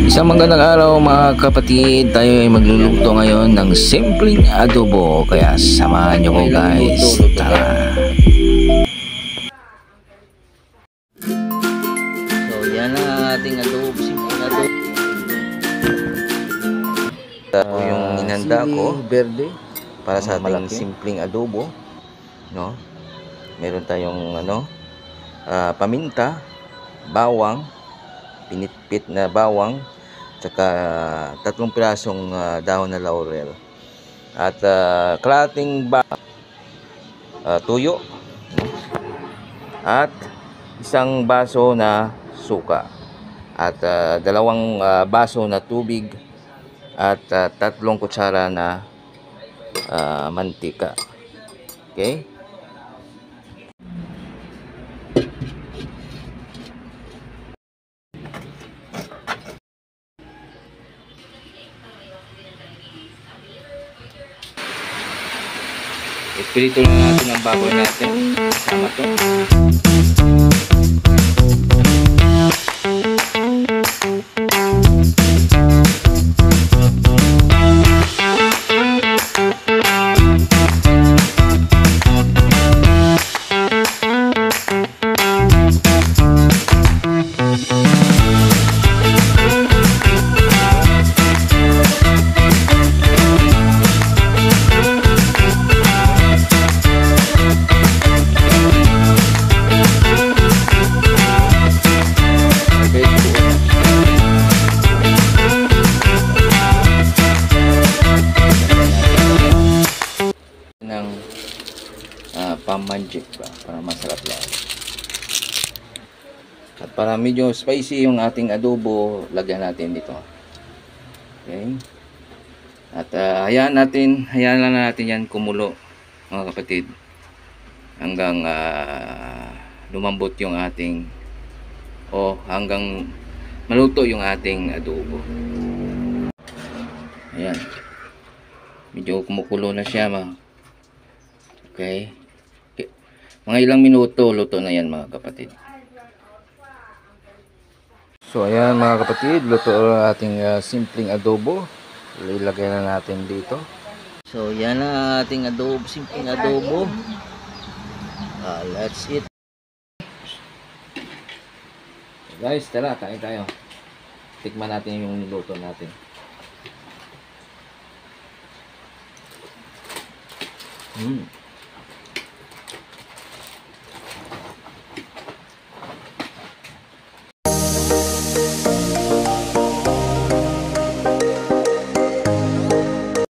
Isang magandang araw mga kapatid. Tayo ay magluluto ngayon ng simpleng adobo. Kaya samahan nyo ko guys. Tara. So yan ang ating adobo. Simpleng adobo. Ito yung inhanda ko verde para sa ating malaki. simpleng adobo, no? Meron tayong paminta, bawang, pinitpit na bawang, tsaka 3 pirasong dahon na laurel at kalahating tuyo at isang baso na suka at 2 baso na tubig at 3 kutsara na mantika. Okay? Iprito lang natin ang baboy natin. Sama to. Ng pamanjik ba para masarap lang. At para medyo spicy yung ating adobo, lagyan natin dito. Okay? At hayaan lang natin yan kumulo mga kapatid hanggang lumambot yung ating hanggang maluto yung ating adobo. Ayan. Medyo kumukulo na siya Okay. Mga ilang minuto, luto na yan mga kapatid. So ayan mga kapatid, luto ang ating simpleng adobo. Ilagay na natin dito. So yan ang ating adobo, simpleng adobo. Let's eat. Guys, tara, kain tayo. Tikman natin yung niluto natin.